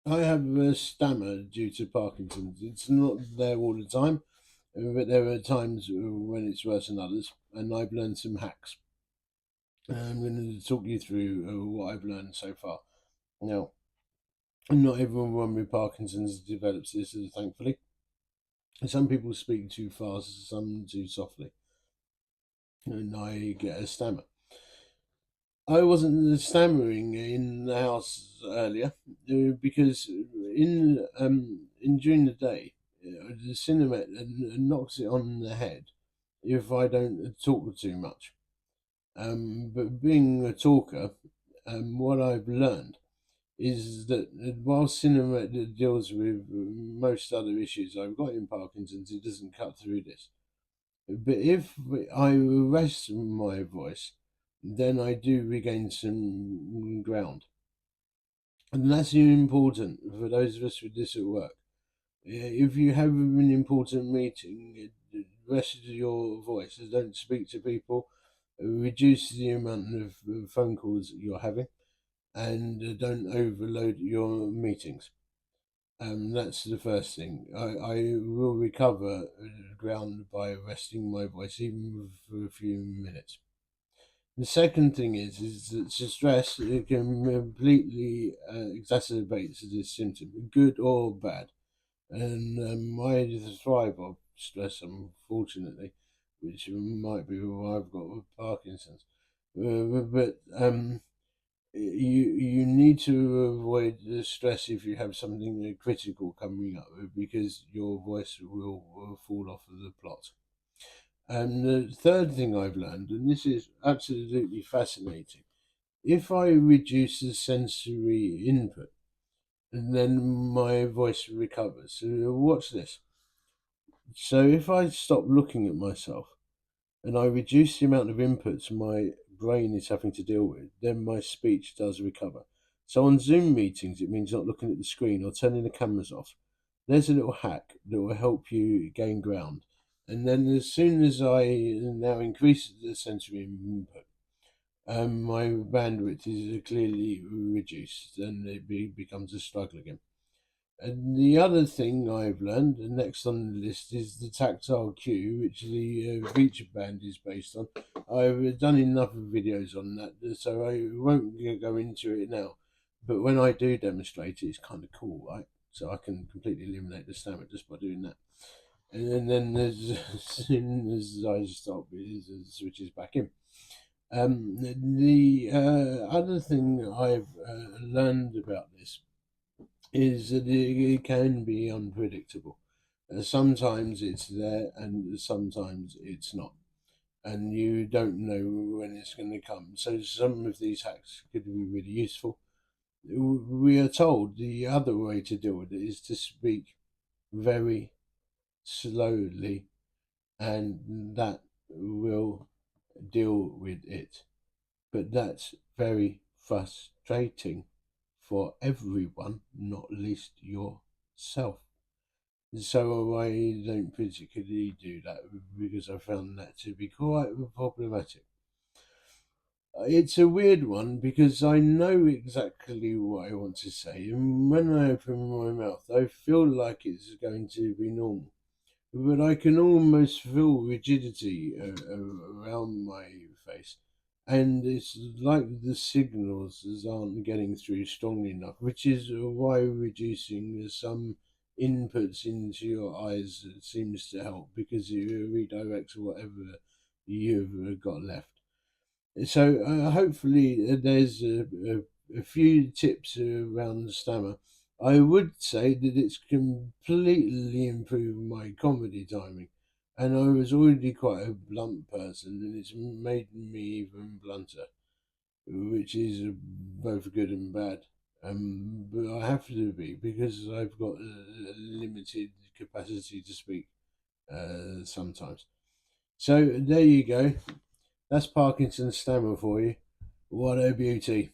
I have a stammer due to Parkinson's. It's not there all the time, but there are times when it's worse than others, and I've learned some hacks. I'm going to talk you through what I've learned so far. Now, not everyone with Parkinson's develops this, thankfully. Some people speak too fast, some too softly, and I get a stammer. I wasn't stammering in the house earlier because in during the day the cinema knocks it on the head if I don't talk too much. But being a talker, what I've learned is that while cinema deals with most other issues I've got in Parkinson's, it doesn't cut through this. But if I rest my voice, then I do regain some ground. And that's important for those of us with this at work. If you have an important meeting, rest your voice. Don't speak to people. Reduce the amount of phone calls you're having, and don't overload your meetings. That's the first thing. I will recover ground by resting my voice, even for a few minutes. The second thing is that stress it can completely exacerbate this symptom, good or bad. And I thrive off stress, unfortunately, which might be why I've got Parkinson's. But you need to avoid the stress if you have something critical coming up because your voice will fall off of the plot. And the third thing I've learned, and this is absolutely fascinating, if I reduce the sensory input, then my voice recovers. So watch this. So if I stop looking at myself and I reduce the amount of inputs my brain is having to deal with, then my speech does recover. So on Zoom meetings, it means not looking at the screen or turning the cameras off. There's a little hack that will help you gain ground. And then as soon as I now increase the sensory input, my bandwidth is clearly reduced and becomes a struggle again. And the other thing I've learned, and next on the list, is the tactile cue, which the feature band is based on. I've done enough videos on that, so I won't go into it now. But when I do demonstrate it, it's kind of cool, right? So I can completely eliminate the stammer just by doing that. And then as soon as I stop, it switches back in. The other thing I've learned about this is that it can be unpredictable. Sometimes it's there and sometimes it's not. And you don't know when it's going to come. So some of these hacks could be really useful. We are told the other way to deal with it is to speak very slowly, and that will deal with it. But that's very frustrating for everyone, not least yourself. So I don't particularly do that because I found that to be quite problematic. It's a weird one because I know exactly what I want to say, and when I open my mouth, I feel like it's going to be normal. But I can almost feel rigidity around my face, and it's like the signals aren't getting through strongly enough, which is why reducing some inputs into your eyes seems to help because it redirects whatever you've got left. So hopefully there's a few tips around the stammer. I would say that it's completely improved my comedy timing, and I was already quite a blunt person, and it's made me even blunter, which is both good and bad. But I have to be because I've got a limited capacity to speak sometimes. So there you go. That's Parkinson's stammer for you. What a beauty.